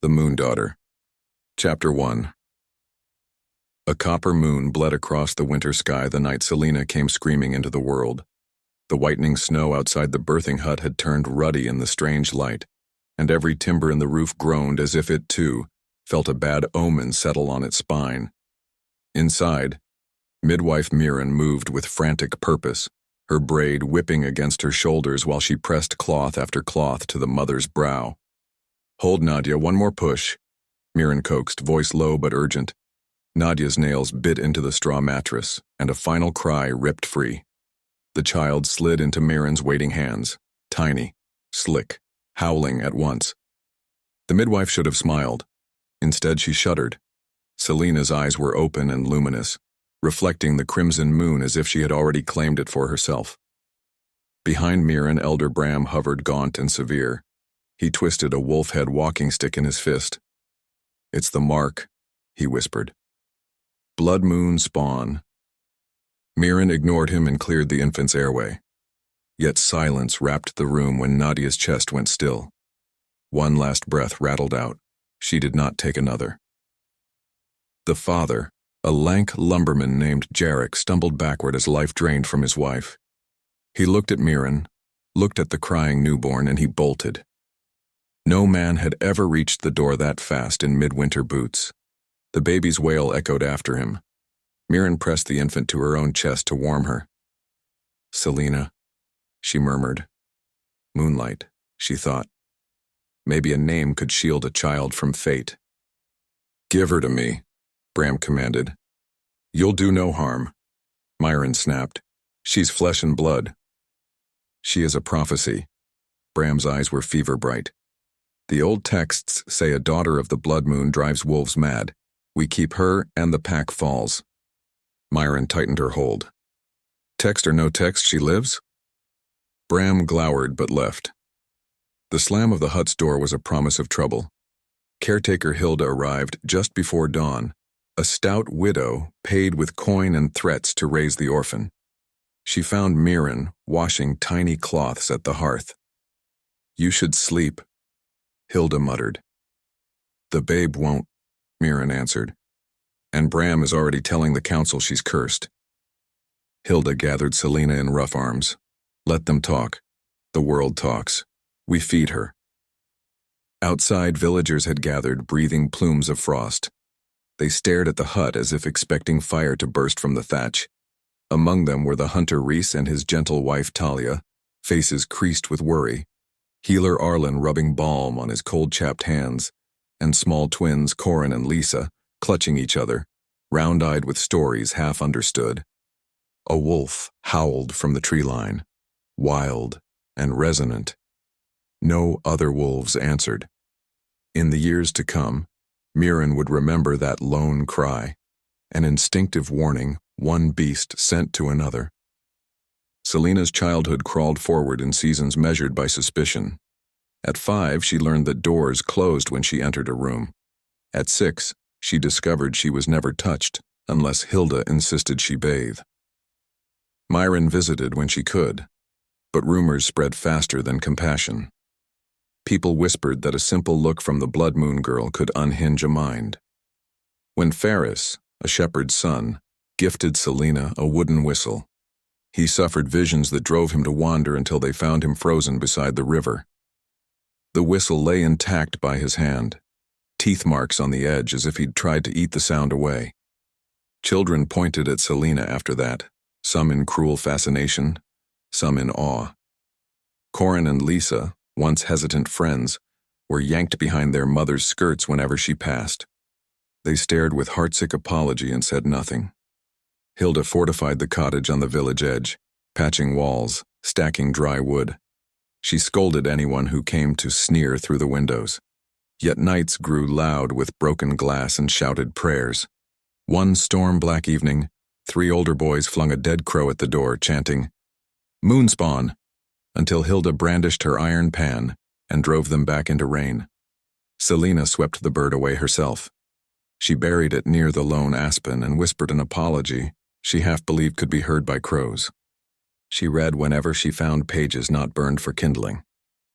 The Moon Daughter. Chapter 1. A copper moon bled across the winter sky the night Selena came screaming into the world. The whitening snow outside the birthing hut had turned ruddy in the strange light, and every timber in the roof groaned as if it, too, felt a bad omen settle on its spine. Inside, midwife Mirren moved with frantic purpose, her braid whipping against her shoulders while she pressed cloth after cloth to the mother's brow. "Hold, Nadia, one more push," Mirren coaxed, voice low but urgent. Nadia's nails bit into the straw mattress, and a final cry ripped free. The child slid into Mirren's waiting hands, tiny, slick, howling at once. The midwife should have smiled. Instead, she shuddered. Selena's eyes were open and luminous, reflecting the crimson moon as if she had already claimed it for herself. Behind Mirren, Elder Bram hovered gaunt and severe. He twisted a wolf-head walking stick in his fist. "It's the mark," he whispered. "Blood moon spawn." Mirren ignored him and cleared the infant's airway. Yet silence wrapped the room when Nadia's chest went still. One last breath rattled out. She did not take another. The father, a lank lumberman named Jarek, stumbled backward as life drained from his wife. He looked at Mirren, looked at the crying newborn, and he bolted. No man had ever reached the door that fast in midwinter boots. The baby's wail echoed after him. Mirren pressed the infant to her own chest to warm her. "Selena," she murmured. Moonlight, she thought. Maybe a name could shield a child from fate. "Give her to me," Bram commanded. "You'll do no harm," Myron snapped. "She's flesh and blood." "She is a prophecy." Bram's eyes were fever bright. "The old texts say a daughter of the blood moon drives wolves mad. We keep her and the pack falls." Myron tightened her hold. "Text or no text, she lives?" Bram glowered but left. The slam of the hut's door was a promise of trouble. Caretaker Hilda arrived just before dawn, a stout widow paid with coin and threats to raise the orphan. She found Mirren washing tiny cloths at the hearth. "You should sleep," Hilda muttered. "The babe won't," Mirren answered. "And Bram is already telling the council she's cursed." Hilda gathered Selena in rough arms. "Let them talk. The world talks. We feed her." Outside, villagers had gathered, breathing plumes of frost. They stared at the hut as if expecting fire to burst from the thatch. Among them were the hunter Reese and his gentle wife Talia, faces creased with worry, healer Arlen rubbing balm on his cold-chapped hands, and small twins Corin and Lisa clutching each other, round-eyed with stories half understood. A wolf howled from the tree line, wild and resonant. No other wolves answered. In the years to come, Mirren would remember that lone cry, an instinctive warning one beast sent to another. Selena's childhood crawled forward in seasons measured by suspicion. At 5, she learned that doors closed when she entered a room. At 6, she discovered she was never touched unless Hilda insisted she bathe. Myron visited when she could, but rumors spread faster than compassion. People whispered that a simple look from the Blood Moon girl could unhinge a mind. When Ferris, a shepherd's son, gifted Selena a wooden whistle, he suffered visions that drove him to wander until they found him frozen beside the river. The whistle lay intact by his hand, teeth marks on the edge as if he'd tried to eat the sound away. Children pointed at Selena after that, some in cruel fascination, some in awe. Corin and Lisa, once hesitant friends, were yanked behind their mother's skirts whenever she passed. They stared with heartsick apology and said nothing. Hilda fortified the cottage on the village edge, patching walls, stacking dry wood. She scolded anyone who came to sneer through the windows. Yet nights grew loud with broken glass and shouted prayers. One storm-black evening, 3 older boys flung a dead crow at the door, chanting, "Moonspawn," until Hilda brandished her iron pan and drove them back into rain. Selena swept the bird away herself. She buried it near the lone aspen and whispered an apology she half believed could be heard by crows. She read whenever she found pages not burned for kindling.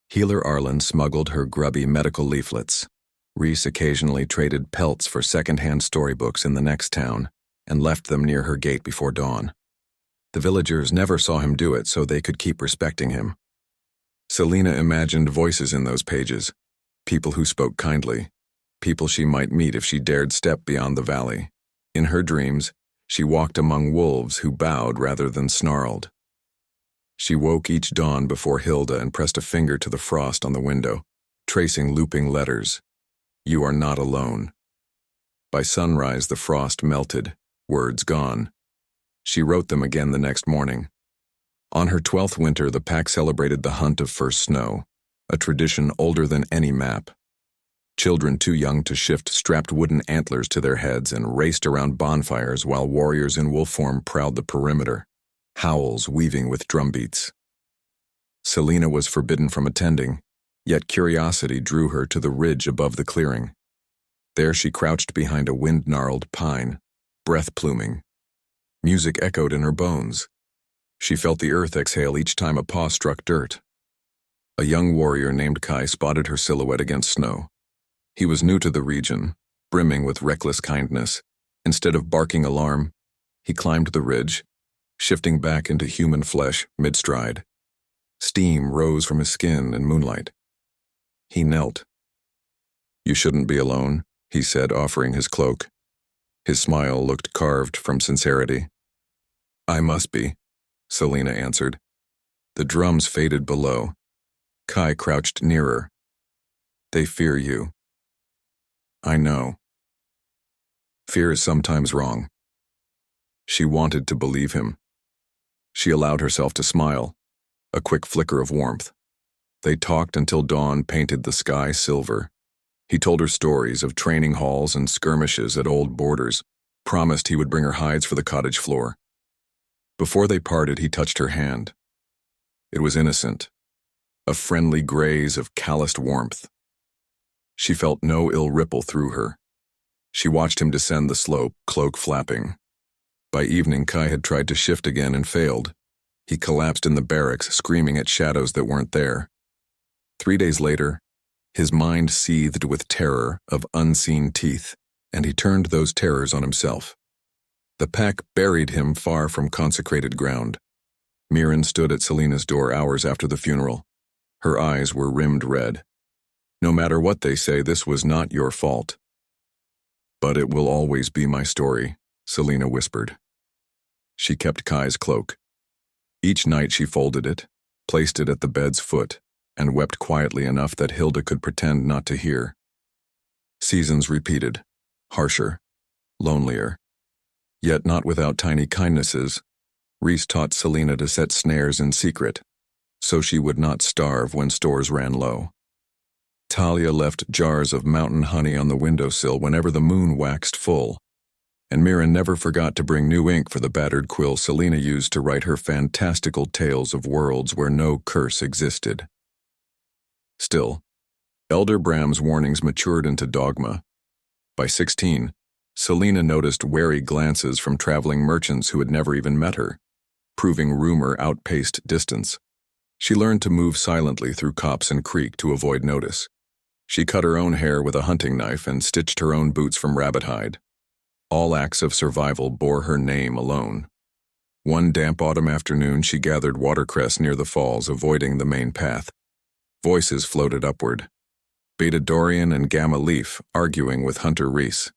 Healer Arlen smuggled her grubby medical leaflets. Reese occasionally traded pelts for second-hand storybooks in the next town and left them near her gate before dawn. The villagers never saw him do it, so they could keep respecting him. Selena imagined voices in those pages, people who spoke kindly, people she might meet if she dared step beyond the valley. In her dreams, she walked among wolves who bowed rather than snarled. She woke each dawn before Hilda and pressed a finger to the frost on the window, tracing looping letters. You are not alone. By sunrise, the frost melted, words gone. She wrote them again the next morning. On her 12th winter, the pack celebrated the hunt of first snow, a tradition older than any map. Children too young to shift strapped wooden antlers to their heads and raced around bonfires while warriors in wolf form prowled the perimeter, howls weaving with drumbeats. Selena was forbidden from attending, yet curiosity drew her to the ridge above the clearing. There she crouched behind a wind-gnarled pine, breath pluming. Music echoed in her bones. She felt the earth exhale each time a paw struck dirt. A young warrior named Kai spotted her silhouette against snow. He was new to the region, brimming with reckless kindness. Instead of barking alarm, he climbed the ridge, shifting back into human flesh mid-stride. Steam rose from his skin in moonlight. He knelt. You shouldn't be alone, he said, offering his cloak. His smile looked carved from sincerity. I must be, Selena answered. The drums faded below. Kai crouched nearer. They fear you. I know. Fear is sometimes wrong. She wanted to believe him. She allowed herself to smile, a quick flicker of warmth. They talked until dawn painted the sky silver. He told her stories of training halls and skirmishes at old borders, promised he would bring her hides for the cottage floor. Before they parted, he touched her hand. It was innocent, a friendly graze of calloused warmth. She felt no ill ripple through her. She watched him descend the slope, cloak flapping. By evening, Kai had tried to shift again and failed. He collapsed in the barracks, screaming at shadows that weren't there. 3 days later, his mind seethed with terror of unseen teeth, and he turned those terrors on himself. The pack buried him far from consecrated ground. Mirren stood at Selena's door hours after the funeral. Her eyes were rimmed red. No matter what they say, this was not your fault. But it will always be my story, Selena whispered. She kept Kai's cloak. Each night she folded it, placed it at the bed's foot, and wept quietly enough that Hilda could pretend not to hear. Seasons repeated, harsher, lonelier. Yet not without tiny kindnesses. Reese taught Selena to set snares in secret, so she would not starve when stores ran low. Talia left jars of mountain honey on the windowsill whenever the moon waxed full, and Mirren never forgot to bring new ink for the battered quill Selena used to write her fantastical tales of worlds where no curse existed. Still, Elder Bram's warnings matured into dogma. By 16, Selena noticed wary glances from traveling merchants who had never even met her, proving rumor outpaced distance. She learned to move silently through copse and creek to avoid notice. She cut her own hair with a hunting knife and stitched her own boots from rabbit hide. All acts of survival bore her name alone. One damp autumn afternoon, she gathered watercress near the falls, avoiding the main path. Voices floated upward. Beta Dorian and Gamma Leaf arguing with Hunter Reese.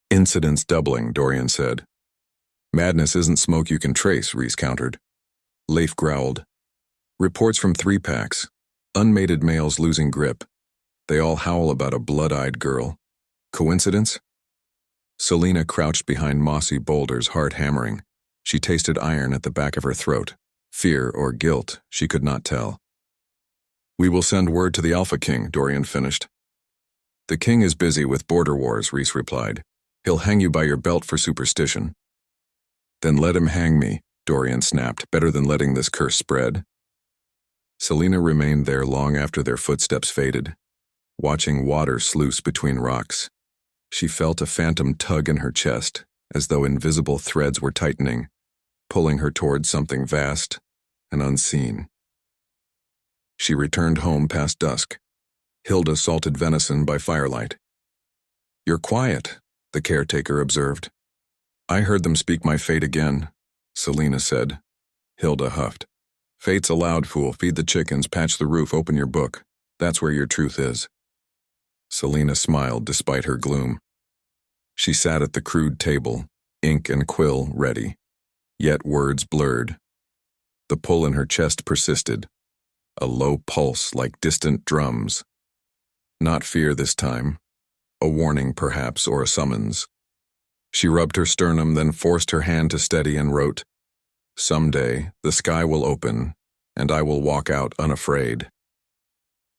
Incidents doubling, Dorian said. Madness isn't smoke you can trace, Reese countered. Leif growled. Reports from 3 packs. Unmated males losing grip. They all howl about a blood-eyed girl. Coincidence? Selena crouched behind mossy boulders, heart hammering. She tasted iron at the back of her throat. Fear or guilt, she could not tell. We will send word to the Alpha King, Dorian finished. The king is busy with border wars, Reese replied. He'll hang you by your belt for superstition. Then let him hang me, Dorian snapped, better than letting this curse spread. Selena remained there long after their footsteps faded, watching water sluice between rocks. She felt a phantom tug in her chest, as though invisible threads were tightening, pulling her towards something vast and unseen. She returned home past dusk. Hilda salted venison by firelight. "You're quiet," the caretaker observed. "I heard them speak my fate again," Selena said. Hilda huffed. "Fate's a loud fool. Feed the chickens, patch the roof, open your book. That's where your truth is." Selena smiled despite her gloom. She sat at the crude table, ink and quill ready, yet words blurred. The pull in her chest persisted, a low pulse like distant drums. Not fear this time, a warning perhaps, or a summons. She rubbed her sternum, then forced her hand to steady and wrote, "Someday the sky will open, and I will walk out unafraid."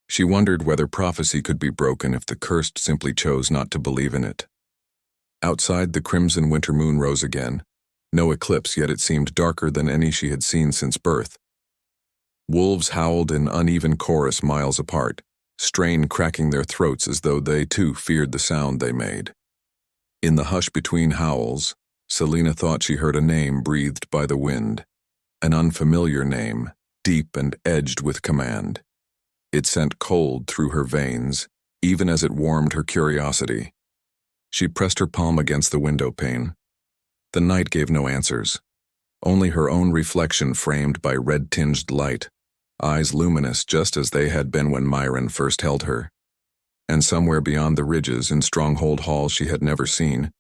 She wondered whether prophecy could be broken if the cursed simply chose not to believe in it. Outside, the crimson winter moon rose again. No eclipse, yet it seemed darker than any she had seen since birth. Wolves howled in uneven chorus miles apart, strain cracking their throats as though they too feared the sound they made. In the hush between howls, Selena thought she heard a name breathed by the wind, an unfamiliar name, deep and edged with command. It sent cold through her veins, even as it warmed her curiosity. She pressed her palm against the window pane. The night gave no answers, only her own reflection framed by red-tinged light, eyes luminous just as they had been when Myron first held her. And somewhere beyond the ridges in Stronghold Hall she had never seen,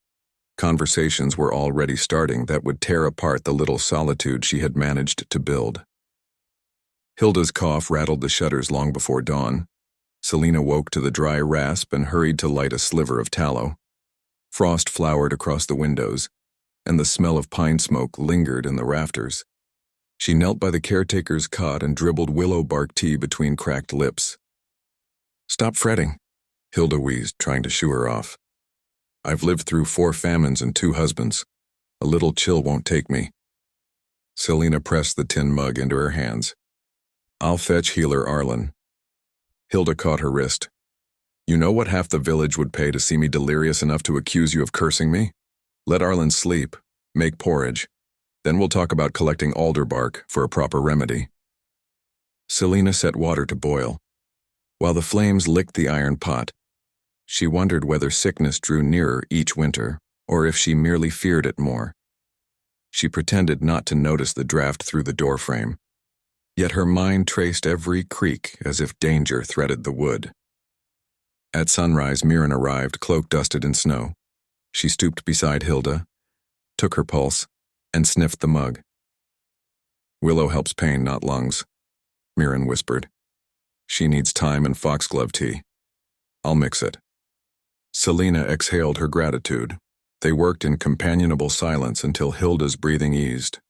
conversations were already starting that would tear apart the little solitude she had managed to build. Hilda's cough rattled the shutters long before dawn. Selena woke to the dry rasp and hurried to light a sliver of tallow. Frost flowered across the windows, and the smell of pine smoke lingered in the rafters. She knelt by the caretaker's cot and dribbled willow bark tea between cracked lips. "Stop fretting," Hilda wheezed, trying to shoo her off. "I've lived through 4 famines and 2 husbands. A little chill won't take me." Selena pressed the tin mug into her hands. "I'll fetch healer Arlen." Hilda caught her wrist. "You know what half the village would pay to see me delirious enough to accuse you of cursing me? Let Arlen sleep, make porridge. Then we'll talk about collecting alder bark for a proper remedy." Selena set water to boil. While the flames licked the iron pot, she wondered whether sickness drew nearer each winter, or if she merely feared it more. She pretended not to notice the draft through the doorframe, yet her mind traced every creak as if danger threaded the wood. At sunrise, Mirren arrived, cloak-dusted in snow. She stooped beside Hilda, took her pulse, and sniffed the mug. "Willow helps pain, not lungs," Mirren whispered. "She needs thyme and foxglove tea. I'll mix it." Selena exhaled her gratitude. They worked in companionable silence until Hilda's breathing eased.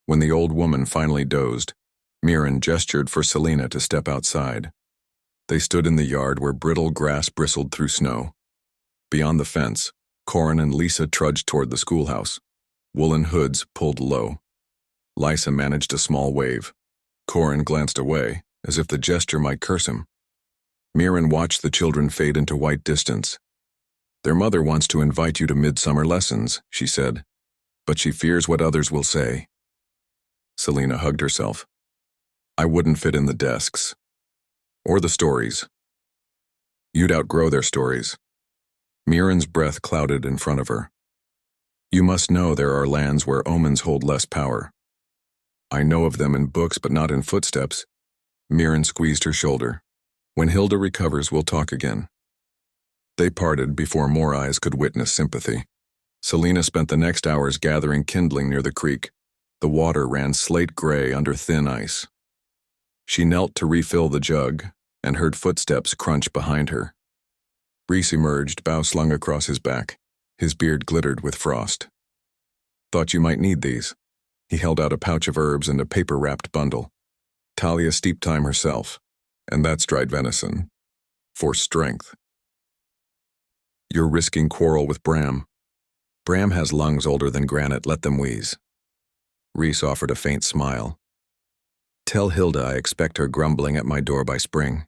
When the old woman finally dozed, Mirren gestured for Selena to step outside. They stood in the yard where brittle grass bristled through snow. Beyond the fence, Corin and Lisa trudged toward the schoolhouse, woolen hoods pulled low. Lisa managed a small wave. Corin glanced away, as if the gesture might curse him. Mirren watched the children fade into white distance. "Their mother wants to invite you to midsummer lessons," she said, "but she fears what others will say." Selena hugged herself. "I wouldn't fit in the desks. Or the stories. You'd outgrow their stories." Mirren's breath clouded in front of her. "You must know there are lands where omens hold less power." "I know of them in books, but not in footsteps." Mirren squeezed her shoulder. "When Hilda recovers, we'll talk again." They parted before more eyes could witness sympathy. Selena spent the next hours gathering kindling near the creek. The water ran slate gray under thin ice. She knelt to refill the jug and heard footsteps crunch behind her. Reese emerged, bow slung across his back. His beard glittered with frost. "Thought you might need these." He held out a pouch of herbs and a paper-wrapped bundle. "Talia steeped thyme herself, and that's dried venison. For strength." "You're risking quarrel with Bram." "Bram has lungs older than granite, let them wheeze." Reese offered a faint smile. "Tell Hilda I expect her grumbling at my door by spring."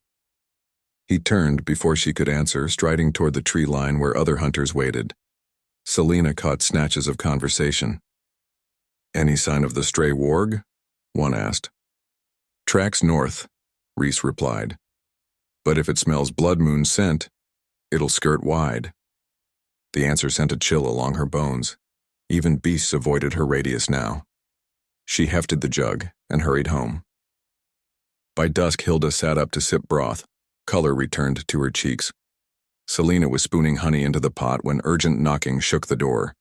He turned before she could answer, striding toward the tree line where other hunters waited. Selena caught snatches of conversation. "Any sign of the stray warg?" one asked. "Tracks north," Reese replied. But if it smells blood moon scent, it'll skirt wide. The answer sent a chill along her bones. Even beasts avoided her radius now. She hefted the jug and hurried home. By dusk, Hilda sat up to sip broth. Color returned to her cheeks. Selena was spooning honey into the pot when urgent knocking shook the door.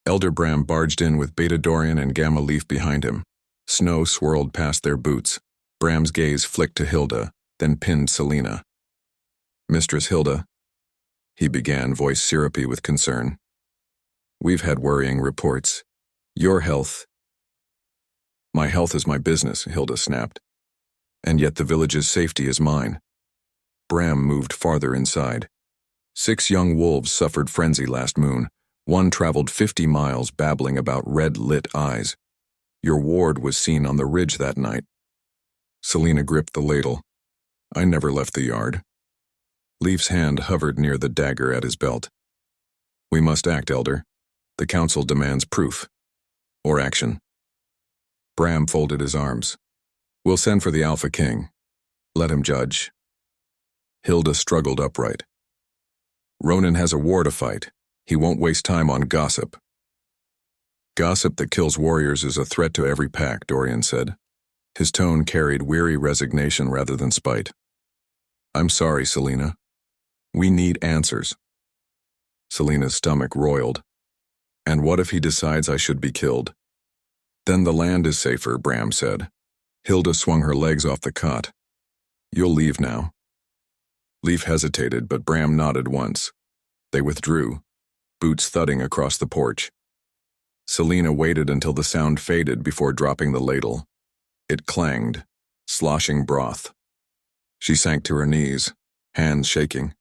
Elder Bram barged in with Beta Dorian and Gamma Leaf behind him. Snow swirled past their boots. Bram's gaze flicked to Hilda, then pinned Selena. "Mistress Hilda," he began, voice syrupy with concern. "We've had worrying reports. Your health—" "My health is my business," Hilda snapped. "And yet the village's safety is mine." Bram moved farther inside. 6 young wolves suffered frenzy last moon. One traveled 50 miles babbling about red-lit eyes. Your ward was seen on the ridge that night. Selena gripped the ladle. "I never left the yard." Leaf's hand hovered near the dagger at his belt. "We must act, Elder. The council demands proof. Or action." Bram folded his arms. "We'll send for the Alpha King. Let him judge." Hilda struggled upright. "Ronin has a war to fight. He won't waste time on gossip." "Gossip that kills warriors is a threat to every pack," Dorian said. His tone carried weary resignation rather than spite. "I'm sorry, Selena. We need answers." Selena's stomach roiled. "And what if he decides I should be killed?" "Then the land is safer," Bram said. Hilda swung her legs off the cot. "You'll leave now." Leaf hesitated, but Bram nodded once. They withdrew, boots thudding across the porch. Selena waited until the sound faded before dropping the ladle. It clanged, sloshing broth. She sank to her knees, hands shaking.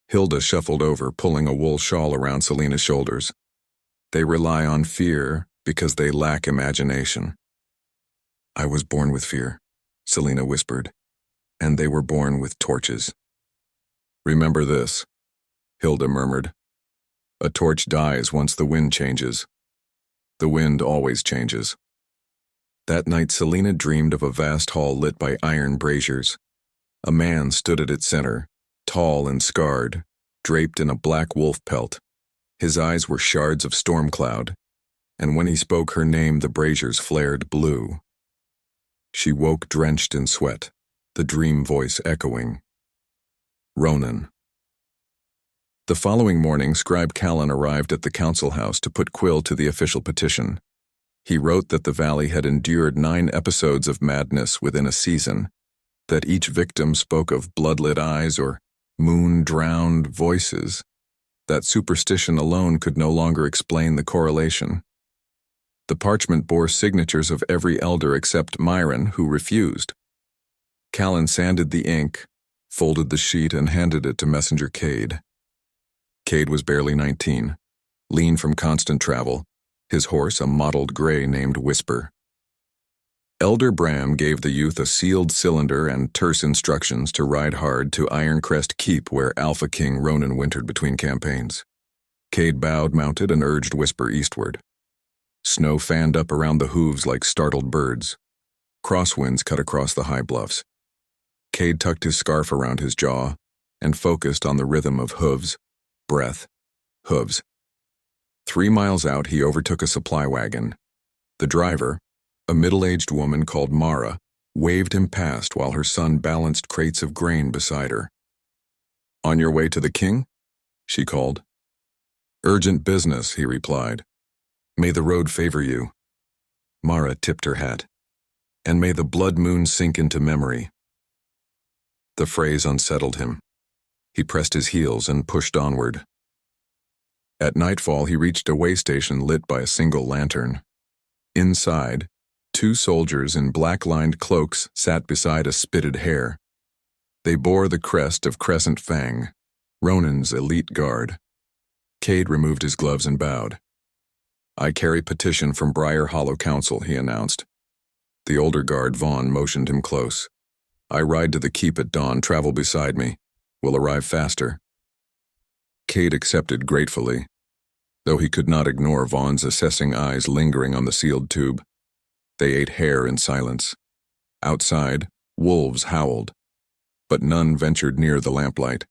Hilda shuffled over, pulling a wool shawl around Selena's shoulders. "They rely on fear because they lack imagination." "I was born with fear," Selena whispered, "and they were born with torches." "Remember this," Hilda murmured. "A torch dies once the wind changes. The wind always changes." That night, Selena dreamed of a vast hall lit by iron braziers. A man stood at its center, tall and scarred, draped in a black wolf pelt. His eyes were shards of storm cloud, and when he spoke her name, the braziers flared blue. She woke drenched in sweat, the dream voice echoing. Ronin. The following morning, Scribe Callan arrived at the council house to put quill to the official petition. He wrote that the valley had endured 9 episodes of madness within a season, that each victim spoke of bloodlit eyes or moon-drowned voices, that superstition alone could no longer explain the correlation. The parchment bore signatures of every elder except Myron, who refused. Callan sanded the ink, folded the sheet, and handed it to Messenger Cade. Cade was barely 19, lean from constant travel, his horse a mottled gray named Whisper. Elder Bram gave the youth a sealed cylinder and terse instructions to ride hard to Ironcrest Keep, where Alpha King Ronin wintered between campaigns. Cade bowed, mounted, and urged Whisper eastward. Snow fanned up around the hooves like startled birds. Crosswinds cut across the high bluffs. Cade tucked his scarf around his jaw and focused on the rhythm of hooves, breath, hooves. 3 miles out, he overtook a supply wagon. The driver, a middle-aged woman called Mara, waved him past while her son balanced crates of grain beside her. "On your way to the king?" she called. "Urgent business," he replied. "May the road favor you." Mara tipped her hat. "And may the blood moon sink into memory." The phrase unsettled him. He pressed his heels and pushed onward. At nightfall, he reached a way station lit by a single lantern. Inside, 2 soldiers in black-lined cloaks sat beside a spitted hare. They bore the crest of Crescent Fang, Ronin's elite guard. Cade removed his gloves and bowed. "I carry petition from Briar Hollow Council," he announced. The older guard, Vaughn, motioned him close. "I ride to the keep at dawn. Travel beside me. We'll arrive faster." Cade accepted gratefully, though he could not ignore Vaughn's assessing eyes lingering on the sealed tube. They ate hare in silence. Outside, wolves howled. but none ventured near the lamplight.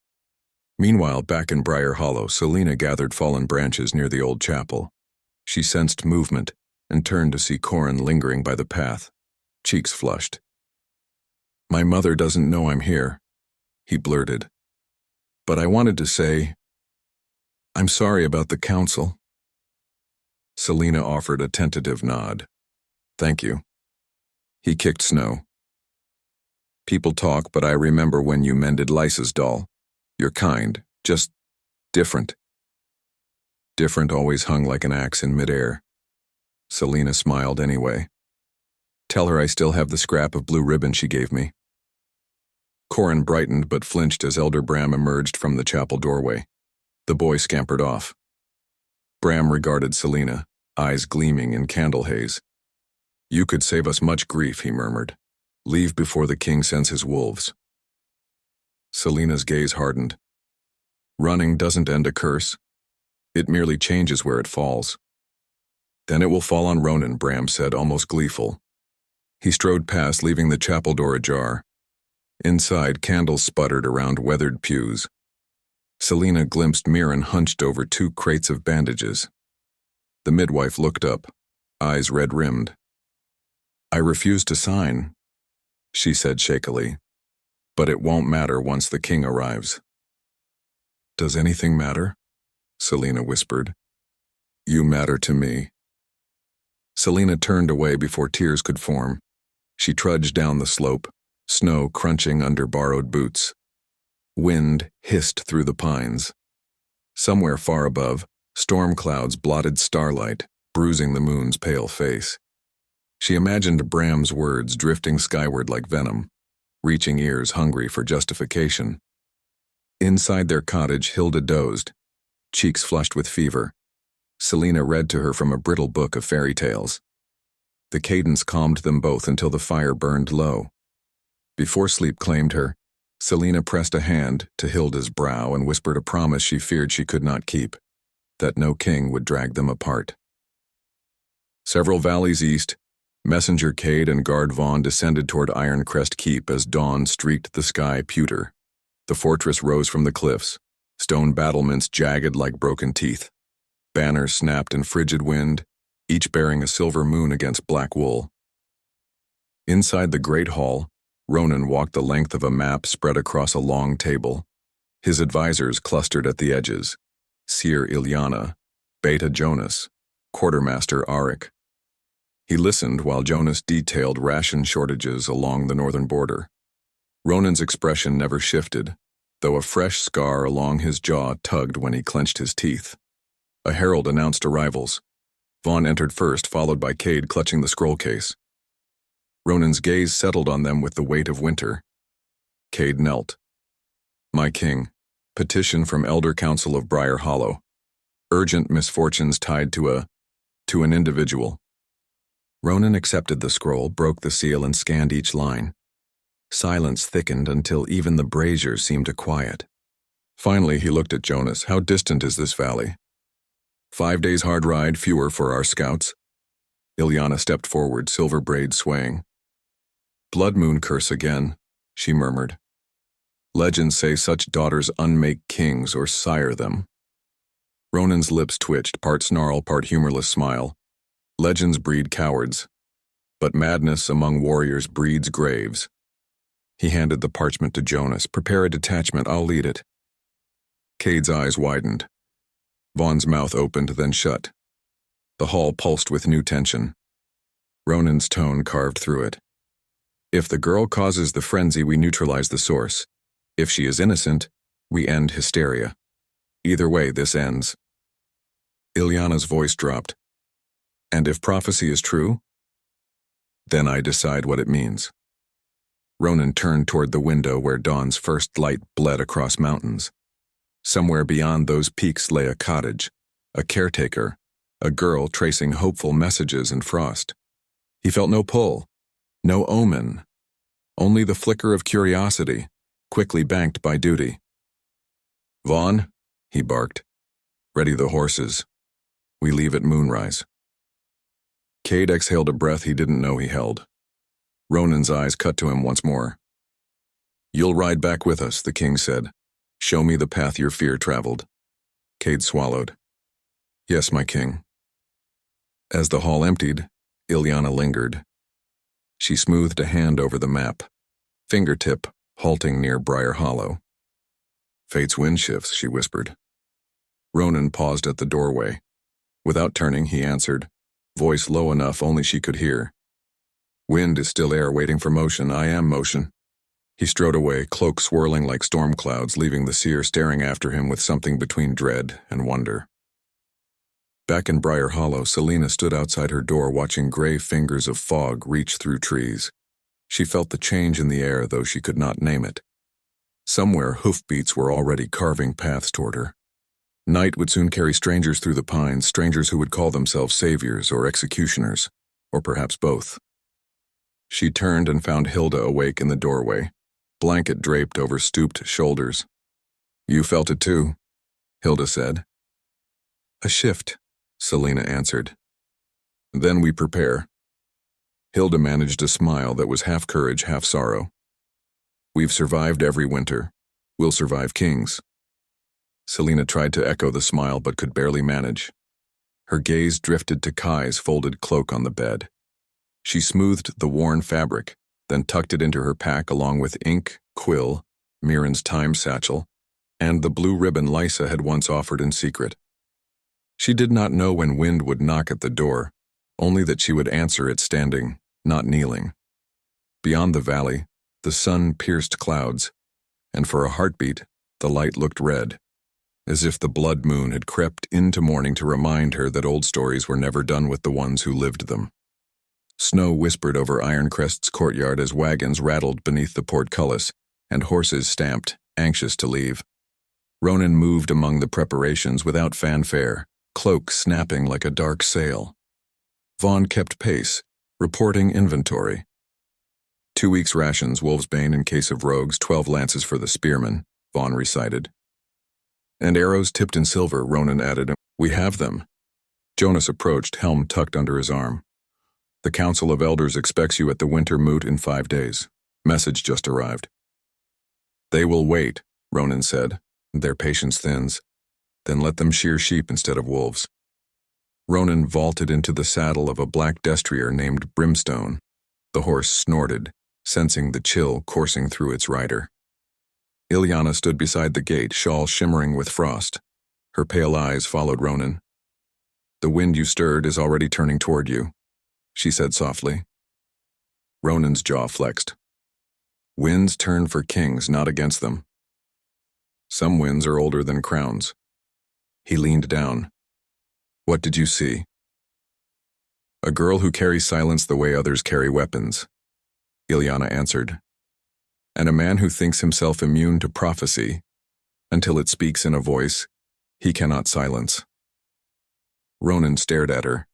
Meanwhile, back in Briar Hollow, Selena gathered fallen branches near the old chapel. She sensed movement and turned to see Corin lingering by the path, cheeks flushed. "My mother doesn't know I'm here," he blurted. "But I wanted to say, I'm sorry about the council." Selena offered a tentative nod. "Thank you." He kicked snow. "People talk, but I remember when you mended Lysa's doll. You're kind, just different." Different always hung like an axe in midair. Selena smiled anyway. "Tell her I still have the scrap of blue ribbon she gave me." Corin brightened but flinched as Elder Bram emerged from the chapel doorway. The boy scampered off. Bram regarded Selena, eyes gleaming in candle haze. "You could save us much grief," he murmured. "Leave before the king sends his wolves." Selena's gaze hardened. "Running doesn't end a curse. It merely changes where it falls." "Then it will fall on Ronin," Bram said, almost gleeful. He strode past, leaving the chapel door ajar. Inside, candles sputtered around weathered pews. Selena glimpsed Mirren hunched over 2 crates of bandages. The midwife looked up, eyes red-rimmed. "I refuse to sign," she said shakily. "But it won't matter once the king arrives." "Does anything matter?" Selena whispered. "You matter to me." Selena turned away before tears could form. She trudged down the slope, snow crunching under borrowed boots. Wind hissed through the pines. Somewhere far above, storm clouds blotted starlight, bruising the moon's pale face. She imagined Bram's words drifting skyward like venom, reaching ears hungry for justification. Inside their cottage, Hilda dozed, cheeks flushed with fever. Selena read to her from a brittle book of fairy tales. The cadence calmed them both until the fire burned low. Before sleep claimed her, Selena pressed a hand to Hilda's brow and whispered a promise she feared she could not keep, that no king would drag them apart. Several valleys east, Messenger Cade and Guard Vaughn descended toward Ironcrest Keep as dawn streaked the sky pewter. The fortress rose from the cliffs, stone battlements jagged like broken teeth. Banners snapped in frigid wind, each bearing a silver moon against black wool. Inside the great hall, Ronin walked the length of a map spread across a long table. His advisors clustered at the edges: Seer Ilyana, Beta Jonas, Quartermaster Arik. He listened while Jonas detailed ration shortages along the northern border. Ronin's expression never shifted, though a fresh scar along his jaw tugged when he clenched his teeth. A herald announced arrivals. Vaughn entered first, followed by Cade clutching the scroll case. Ronin's gaze settled on them with the weight of winter. Cade knelt. "My king, petition from Elder Council of Briar Hollow. Urgent misfortunes tied to an individual." Ronin accepted the scroll, broke the seal, and scanned each line. Silence thickened until even the braziers seemed to quiet. Finally, he looked at Jonas. "How distant is this valley?" 5 days hard ride, fewer for our scouts." Ilyana stepped forward, silver braids swaying. "Blood moon curse again," she murmured. "Legends say such daughters unmake kings or sire them." Ronin's lips twitched, part snarl, part humorless smile. "Legends breed cowards, but madness among warriors breeds graves." He handed the parchment to Jonas. "Prepare a detachment, I'll lead it." Cade's eyes widened. Vaughn's mouth opened, then shut. The hall pulsed with new tension. Ronin's tone carved through it. "If the girl causes the frenzy, we neutralize the source. If she is innocent, we end hysteria. Either way, this ends." Ilyana's voice dropped. "And if prophecy is true?" "Then I decide what it means." Ronin turned toward the window where dawn's first light bled across mountains. Somewhere beyond those peaks lay a cottage, a caretaker, a girl tracing hopeful messages in frost. He felt no pull, no omen, only the flicker of curiosity, quickly banked by duty. "Vaughn," he barked, "ready the horses. We leave at moonrise." Cade exhaled a breath he didn't know he held. Ronin's eyes cut to him once more. You'll ride back with us, the king said. Show me the path your fear traveled. Cade swallowed. Yes, my king. As the hall emptied, Ilyana lingered. She smoothed a hand over the map, fingertip halting near Briar Hollow. Fate's wind shifts, she whispered. Ronin paused at the doorway. Without turning, he answered, voice low enough only she could hear. Wind is still air waiting for motion. I am motion. He strode away, cloak swirling like storm clouds, leaving the seer staring after him with something between dread and wonder. Back in Briar Hollow, Selena stood outside her door watching gray fingers of fog reach through trees. She felt the change in the air, though she could not name it. Somewhere, hoofbeats were already carving paths toward her. Night would soon carry strangers through the pines, strangers who would call themselves saviors or executioners, or perhaps both. She turned and found Hilda awake in the doorway, blanket draped over stooped shoulders. You felt it too, Hilda said. A shift, Selena answered. Then we prepare. Hilda managed a smile that was half courage, half sorrow. We've survived every winter. We'll survive kings. Selena tried to echo the smile but could barely manage. Her gaze drifted to Kai's folded cloak on the bed. She smoothed the worn fabric, then tucked it into her pack along with ink, quill, Mirren's time satchel, and the blue ribbon Lysa had once offered in secret. She did not know when Wind would knock at the door, only that she would answer it standing, not kneeling. Beyond the valley, the sun pierced clouds, and for a heartbeat, the light looked red, as if the blood moon had crept into morning to remind her that old stories were never done with the ones who lived them. Snow whispered over Ironcrest's courtyard as wagons rattled beneath the portcullis, and horses stamped, anxious to leave. Ronin moved among the preparations without fanfare, cloak snapping like a dark sail. Vaughn kept pace, reporting inventory. 2 weeks' rations, wolfsbane in case of rogues, 12 lances for the spearmen, Vaughn recited. And arrows tipped in silver, Ronin added. We have them. Jonas approached, helm tucked under his arm. The Council of Elders expects you at the winter moot in 5 days. Message just arrived. They will wait, Ronin said. Their patience thins. Then let them shear sheep instead of wolves. Ronin vaulted into the saddle of a black destrier named Brimstone. The horse snorted, sensing the chill coursing through its rider. Ilyana stood beside the gate, shawl shimmering with frost. Her pale eyes followed Ronin. The wind you stirred is already turning toward you, she said softly. Ronin's jaw flexed. Winds turn for kings, not against them. Some winds are older than crowns. He leaned down. What did you see? A girl who carries silence the way others carry weapons, Ilyana answered. And a man who thinks himself immune to prophecy, until it speaks in a voice he cannot silence. Ronin stared at her.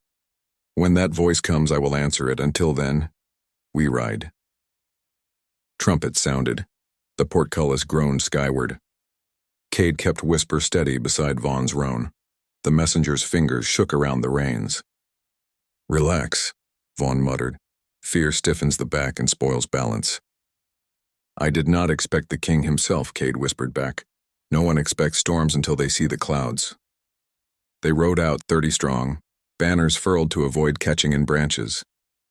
When that voice comes, I will answer it. Until then, we ride. Trumpets sounded. The portcullis groaned skyward. Cade kept whisper steady beside Vaughn's roan. The messenger's fingers shook around the reins. Relax, Vaughn muttered. Fear stiffens the back and spoils balance. I did not expect the king himself, Cade whispered back. No one expects storms until they see the clouds. They rode out 30 strong, banners furled to avoid catching in branches.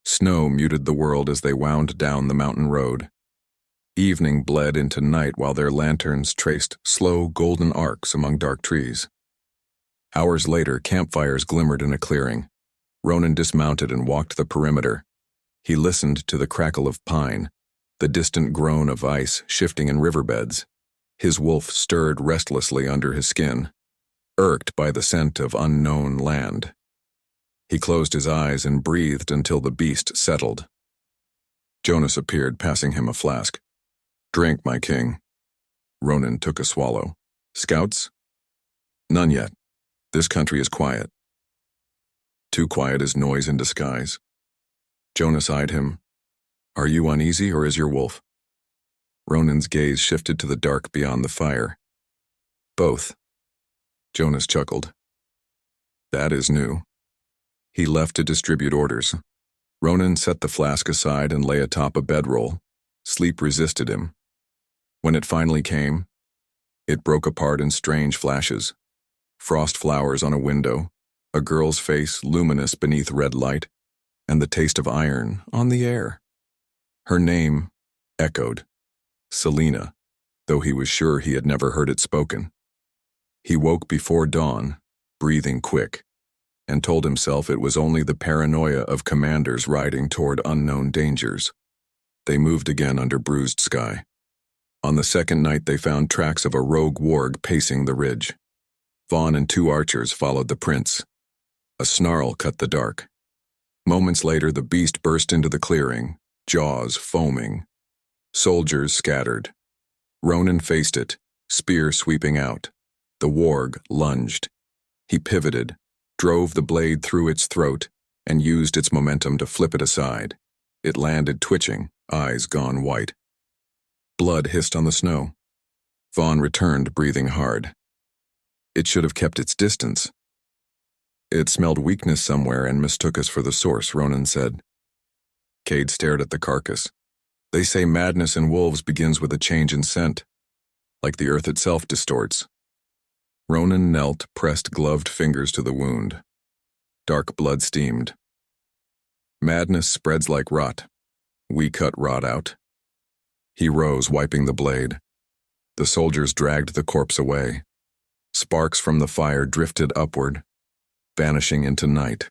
Snow muted the world as they wound down the mountain road. Evening bled into night while their lanterns traced slow golden arcs among dark trees. Hours later, campfires glimmered in a clearing. Ronin dismounted and walked the perimeter. He listened to the crackle of pine, the distant groan of ice shifting in riverbeds. His wolf stirred restlessly under his skin, irked by the scent of unknown land. He closed his eyes and breathed until the beast settled. Jonas appeared, passing him a flask. Drink, my king. Ronin took a swallow. Scouts? None yet. This country is quiet. Too quiet is noise in disguise. Jonas eyed him. Are you uneasy, or is your wolf? Ronin's gaze shifted to the dark beyond the fire. Both. Jonas chuckled. That is new. He left to distribute orders. Ronin set the flask aside and lay atop a bedroll. Sleep resisted him. When it finally came, it broke apart in strange flashes. Frost flowers on a window, a girl's face luminous beneath red light, and the taste of iron on the air. Her name echoed, Selena, though he was sure he had never heard it spoken. He woke before dawn, breathing quick, and told himself it was only the paranoia of commanders riding toward unknown dangers. They moved again under bruised sky. On the second night they found tracks of a rogue warg pacing the ridge. Vaughn and 2 archers followed the prince. A snarl cut the dark. Moments later the beast burst into the clearing, jaws foaming. Soldiers scattered. Ronin faced it, spear sweeping out. The warg lunged. He pivoted, drove the blade through its throat, and used its momentum to flip it aside. It landed twitching, eyes gone white. Blood hissed on the snow. Vaughn returned, breathing hard. It should have kept its distance. It smelled weakness somewhere and mistook us for the source, Ronin said. Cade stared at the carcass. They say madness in wolves begins with a change in scent, like the earth itself distorts. Ronin knelt, pressed gloved fingers to the wound. Dark blood steamed. Madness spreads like rot. We cut rot out. He rose, wiping the blade. The soldiers dragged the corpse away. Sparks from the fire drifted upward, vanishing into night.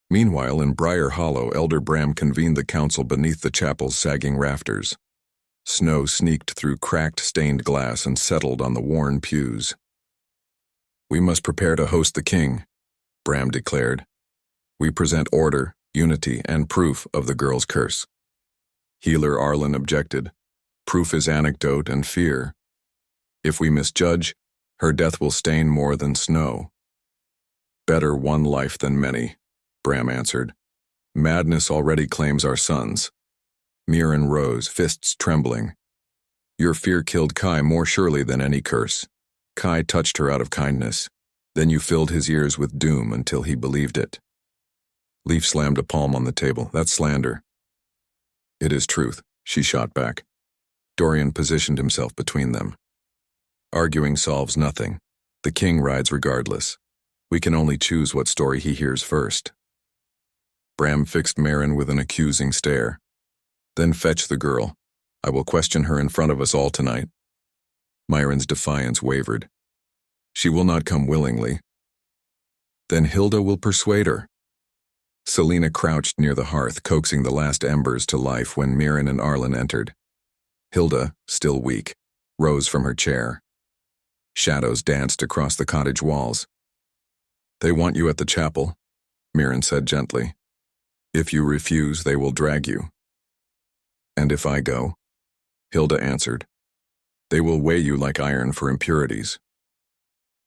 Meanwhile, in Briar Hollow, Elder Bram convened the council beneath the chapel's sagging rafters. Snow sneaked through cracked, stained glass and settled on the worn pews. We must prepare to host the king, Bram declared. We present order, unity, and proof of the girl's curse. Healer Arlen objected. Proof is anecdote and fear. If we misjudge, her death will stain more than snow. Better one life than many, Bram answered. Madness already claims our sons. Mirren rose, fists trembling. Your fear killed Kai more surely than any curse. Kai touched her out of kindness. Then you filled his ears with doom until he believed it. Leaf slammed a palm on the table. That's slander. It is truth, she shot back. Dorian positioned himself between them. Arguing solves nothing. The king rides regardless. We can only choose what story he hears first. Bram fixed Mirren with an accusing stare. Then fetch the girl. I will question her in front of us all tonight. Myron's defiance wavered. She will not come willingly. Then Hilda will persuade her. Selena crouched near the hearth, coaxing the last embers to life when Mirren and Arlen entered. Hilda, still weak, rose from her chair. Shadows danced across the cottage walls. They want you at the chapel, Mirren said gently. If you refuse, they will drag you. And if I go? Hilda answered. They will weigh you like iron for impurities.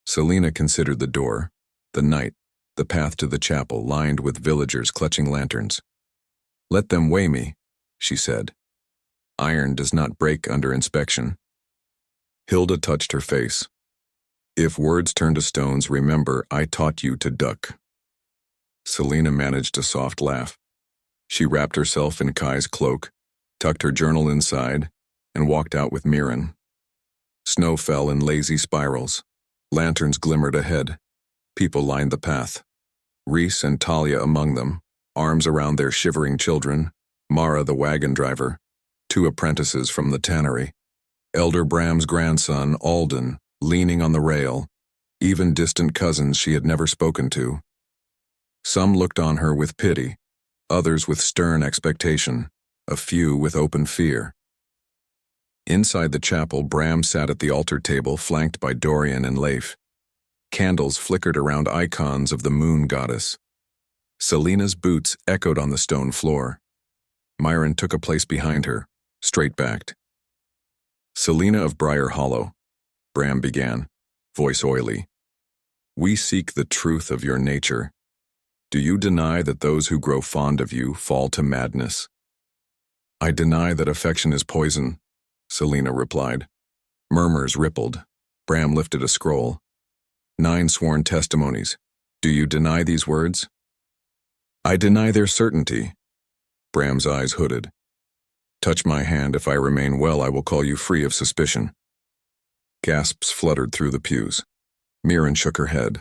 Selena considered the door, the night, the path to the chapel lined with villagers clutching lanterns. Let them weigh me, she said. Iron does not break under inspection. Hilda touched her face. If words turn to stones, remember, I taught you to duck. Selena managed a soft laugh. She wrapped herself in Kai's cloak, tucked her journal inside, and walked out with Mirren. Snow fell in lazy spirals. Lanterns glimmered ahead. People lined the path. Reese and Talia among them, arms around their shivering children, Mara the wagon driver, 2 apprentices from the tannery, Elder Bram's grandson, Alden, leaning on the rail, even distant cousins she had never spoken to. Some looked on her with pity, others with stern expectation, a few with open fear. Inside the chapel, Bram sat at the altar table flanked by Dorian and Leif. Candles flickered around icons of the moon goddess. Selena's boots echoed on the stone floor. Myron took a place behind her, straight-backed. Selena of Briar Hollow, Bram began, voice oily. We seek the truth of your nature. Do you deny that those who grow fond of you fall to madness? I deny that affection is poison, Selena replied. Murmurs rippled. Bram lifted a scroll. 9 sworn testimonies. Do you deny these words? I deny their certainty. Bram's eyes hooded. Touch my hand. If I remain well, I will call you free of suspicion. Gasps fluttered through the pews. Mirren shook her head.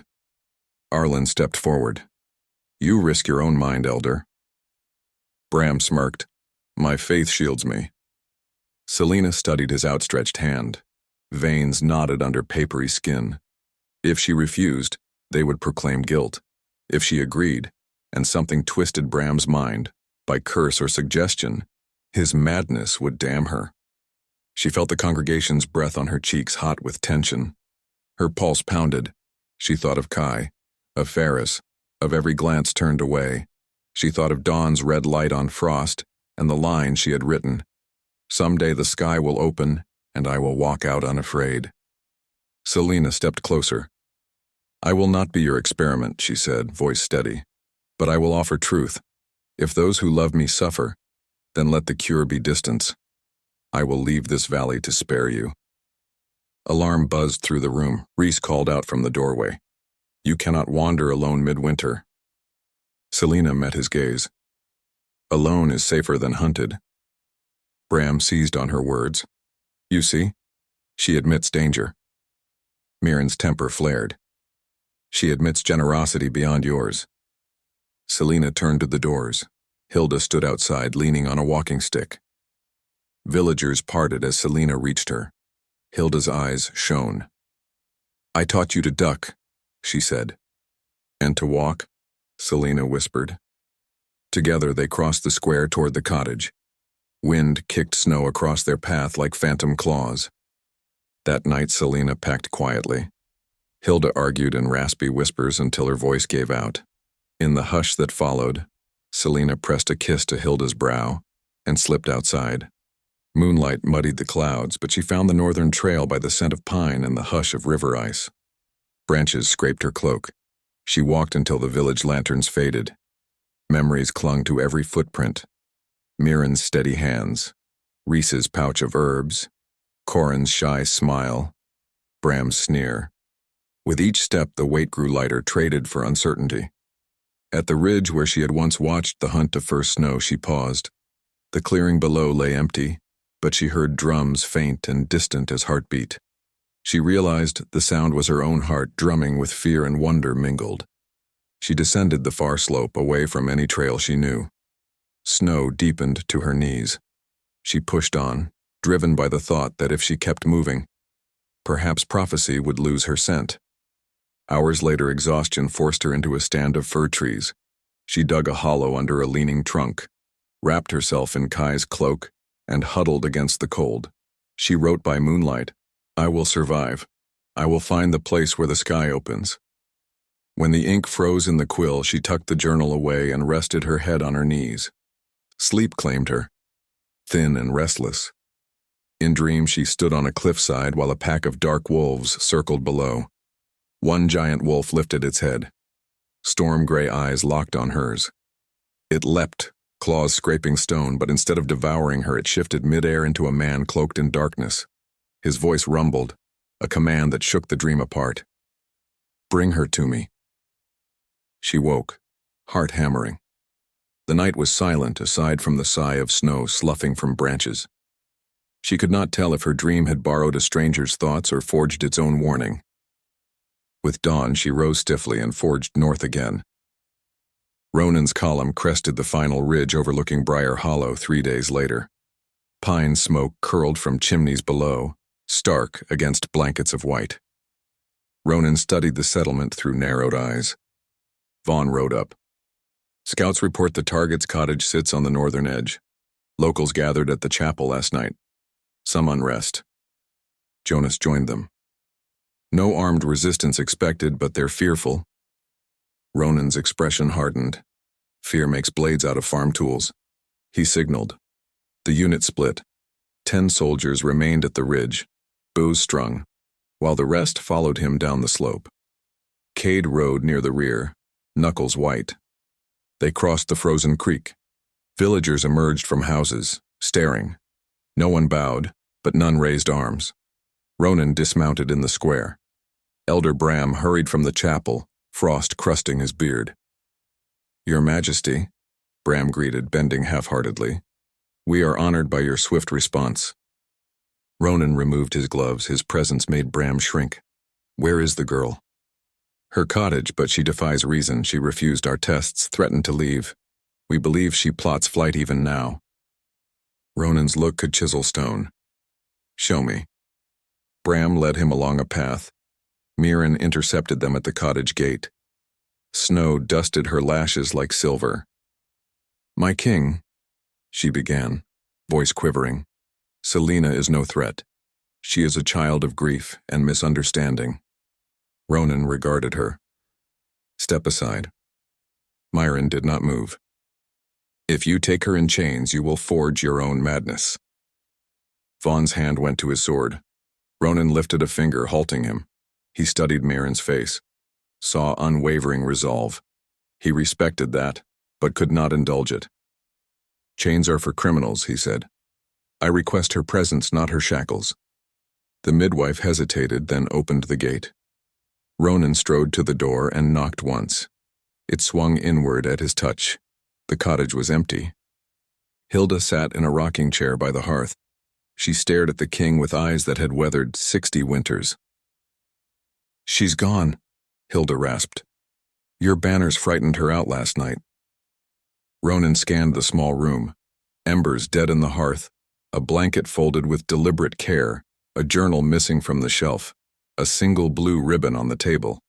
Arlen stepped forward. You risk your own mind, Elder. Bram smirked. My faith shields me. Selena studied his outstretched hand. Veins knotted under papery skin. If she refused, they would proclaim guilt. If she agreed, and something twisted Bram's mind, by curse or suggestion, his madness would damn her. She felt the congregation's breath on her cheeks hot with tension. Her pulse pounded. She thought of Kai, of Ferris, of every glance turned away. She thought of dawn's red light on frost, and the line she had written. Someday the sky will open, and I will walk out unafraid. Selena stepped closer. I will not be your experiment, she said, voice steady. But I will offer truth. If those who love me suffer, then let the cure be distance. I will leave this valley to spare you. Alarm buzzed through the room. Reese called out from the doorway. You cannot wander alone midwinter. Selena met his gaze. Alone is safer than hunted. Bram seized on her words. You see? She admits danger. Mirren's temper flared. She admits generosity beyond yours. Selena turned to the doors. Hilda stood outside, leaning on a walking stick. Villagers parted as Selena reached her. Hilda's eyes shone. I taught you to duck, she said. And to walk, Selena whispered. Together they crossed the square toward the cottage. Wind kicked snow across their path like phantom claws. That night Selena packed quietly. Hilda argued in raspy whispers until her voice gave out. In the hush that followed, Selena pressed a kiss to Hilda's brow and slipped outside. Moonlight muddied the clouds, but she found the northern trail by the scent of pine and the hush of river ice. Branches scraped her cloak. She walked until the village lanterns faded. Memories clung to every footprint. Mirren's steady hands, Reese's pouch of herbs, Corin's shy smile, Bram's sneer. With each step, the weight grew lighter, traded for uncertainty. At the ridge where she had once watched the hunt to first snow, she paused. The clearing below lay empty, but she heard drums faint and distant as heartbeat. She realized the sound was her own heart drumming with fear and wonder mingled. She descended the far slope, away from any trail she knew. Snow deepened to her knees. She pushed on, driven by the thought that if she kept moving, perhaps prophecy would lose her scent. Hours later, exhaustion forced her into a stand of fir trees. She dug a hollow under a leaning trunk, wrapped herself in Kai's cloak, and huddled against the cold. She wrote by moonlight, I will survive. I will find the place where the sky opens. When the ink froze in the quill, she tucked the journal away and rested her head on her knees. Sleep claimed her, thin and restless. In dreams, she stood on a cliffside while a pack of dark wolves circled below. One giant wolf lifted its head. Storm-gray eyes locked on hers. It leapt, claws scraping stone, but instead of devouring her, it shifted midair into a man cloaked in darkness. His voice rumbled, a command that shook the dream apart. Bring her to me. She woke, heart hammering. The night was silent aside from the sigh of snow sloughing from branches. She could not tell if her dream had borrowed a stranger's thoughts or forged its own warning. With dawn, she rose stiffly and forged north again. Ronin's column crested the final ridge overlooking Briar Hollow 3 days later. Pine smoke curled from chimneys below, stark against blankets of white. Ronin studied the settlement through narrowed eyes. Vaughn rode up. Scouts report the target's cottage sits on the northern edge. Locals gathered at the chapel last night. Some unrest. Jonas joined them. No armed resistance expected, but they're fearful. Ronin's expression hardened. Fear makes blades out of farm tools. He signaled. The unit split. 10 soldiers remained at the ridge, bows strung, while the rest followed him down the slope. Cade rode near the rear, knuckles white. They crossed the frozen creek. Villagers emerged from houses, staring. No one bowed, but none raised arms. Ronin dismounted in the square. Elder Bram hurried from the chapel, frost crusting his beard. Your Majesty, Bram greeted, bending half-heartedly. We are honored by your swift response. Ronin removed his gloves. His presence made Bram shrink. Where is the girl? Her cottage, but she defies reason. She refused our tests, threatened to leave. We believe she plots flight even now. Ronin's look could chisel stone. Show me. Bram led him along a path. Mirren intercepted them at the cottage gate. Snow dusted her lashes like silver. My king, she began, voice quivering. Selena is no threat. She is a child of grief and misunderstanding. Ronin regarded her. Step aside. Myron did not move. If you take her in chains, you will forge your own madness. Vaughn's hand went to his sword. Ronin lifted a finger, halting him. He studied Mirren's face, saw unwavering resolve. He respected that, but could not indulge it. Chains are for criminals, he said. I request her presence, not her shackles. The midwife hesitated, then opened the gate. Ronin strode to the door and knocked once. It swung inward at his touch. The cottage was empty. Hilda sat in a rocking chair by the hearth. She stared at the king with eyes that had weathered 60 winters. She's gone, Hilda rasped. Your banners frightened her out last night. Ronin scanned the small room. Embers dead in the hearth, a blanket folded with deliberate care, a journal missing from the shelf, a single blue ribbon on the table.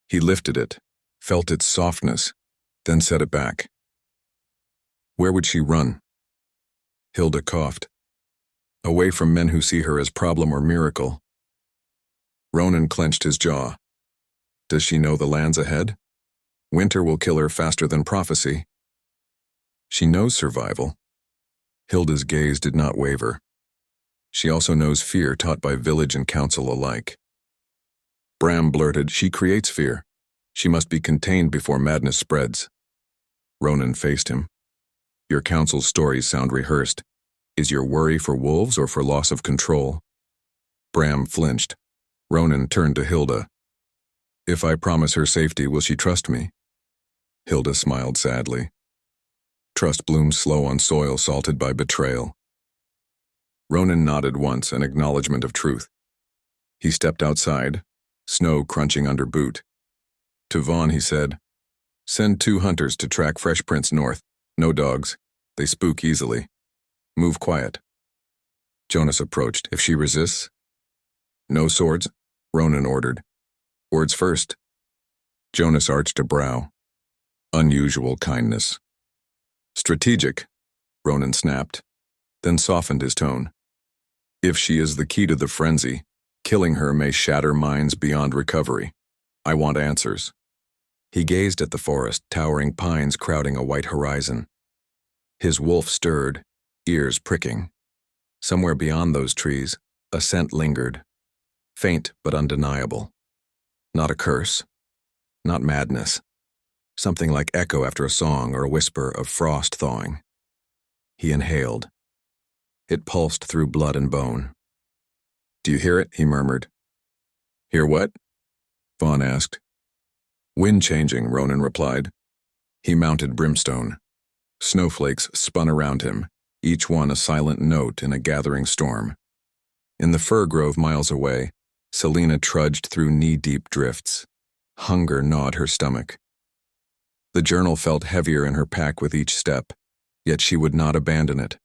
He lifted it, felt its softness, then set it back. Where would she run? Hilda coughed. Away from men who see her as problem or miracle. Ronin clenched his jaw. Does she know the lands ahead? Winter will kill her faster than prophecy. She knows survival. Hilda's gaze did not waver. She also knows fear taught by village and council alike. Bram blurted, she creates fear. She must be contained before madness spreads. Ronin faced him. Your council's stories sound rehearsed. Is your worry for wolves or for loss of control? Bram flinched. Ronin turned to Hilda. If I promise her safety, will she trust me? Hilda smiled sadly. Trust blooms slow on soil salted by betrayal. Ronin nodded once, an acknowledgement of truth. He stepped outside, snow crunching under boot. To Vaughn he said, Send 2 hunters to track fresh prints north. No dogs. They spook easily. Move quiet. Jonas approached. If she resists? No swords, Ronin ordered. Words first. Jonas arched a brow. Unusual kindness. Strategic, Ronin snapped, then softened his tone. If she is the key to the frenzy, killing her may shatter minds beyond recovery. I want answers. He gazed at the forest, towering pines crowding a white horizon. His wolf stirred, ears pricking. Somewhere beyond those trees, a scent lingered. Faint but undeniable. Not a curse. Not madness. Something like echo after a song or a whisper of frost thawing. He inhaled. It pulsed through blood and bone. Do you hear it? He murmured. Hear what? Vaughn asked. Wind changing, Ronin replied. He mounted brimstone. Snowflakes spun around him, each one a silent note in a gathering storm. In the fir grove miles away, Selena trudged through knee-deep drifts. Hunger gnawed her stomach. The journal felt heavier in her pack with each step, yet she would not abandon it.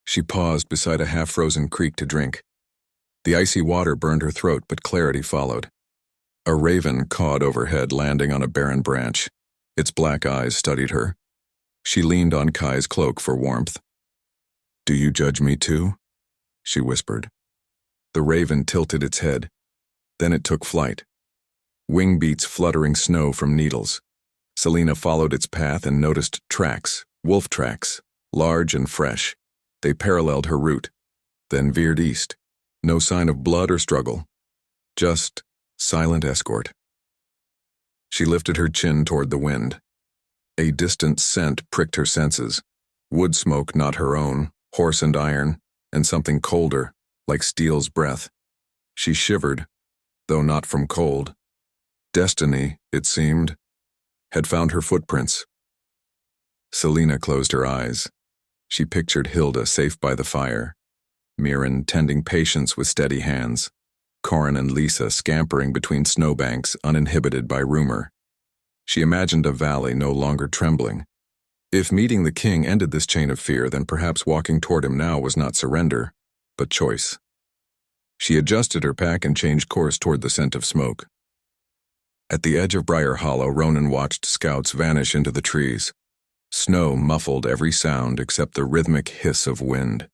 She paused beside a half-frozen creek to drink. The icy water burned her throat, but clarity followed. A raven cawed overhead, landing on a barren branch. Its black eyes studied her. She leaned on Kai's cloak for warmth. Do you judge me too? She whispered. The raven tilted its head. Then it took flight. Wing beats fluttering snow from needles. Selena followed its path and noticed tracks, wolf tracks, large and fresh. They paralleled her route, then veered east. No sign of blood or struggle. Just silent escort. She lifted her chin toward the wind. A distant scent pricked her senses. Wood smoke not her own, horse and iron, and something colder, like steel's breath. She shivered, though not from cold. Destiny, it seemed, had found her footprints. Selena closed her eyes. She pictured Hilda safe by the fire, Mirren tending patients with steady hands, Corin and Lisa scampering between snowbanks uninhibited by rumor. She imagined a valley no longer trembling. If meeting the king ended this chain of fear, then perhaps walking toward him now was not surrender, but choice. She adjusted her pack and changed course toward the scent of smoke. At the edge of Briar Hollow, Ronin watched scouts vanish into the trees. Snow muffled every sound except the rhythmic hiss of wind.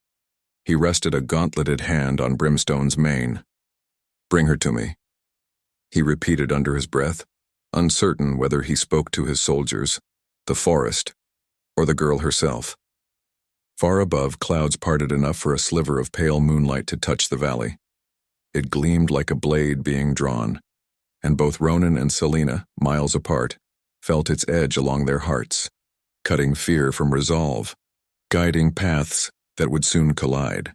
He rested a gauntleted hand on Brimstone's mane. "Bring her to me," he repeated under his breath, uncertain whether he spoke to his soldiers, the forest, or the girl herself. Far above, clouds parted enough for a sliver of pale moonlight to touch the valley. It gleamed like a blade being drawn, and both Ronin and Selena, miles apart, felt its edge along their hearts, cutting fear from resolve, guiding paths that would soon collide.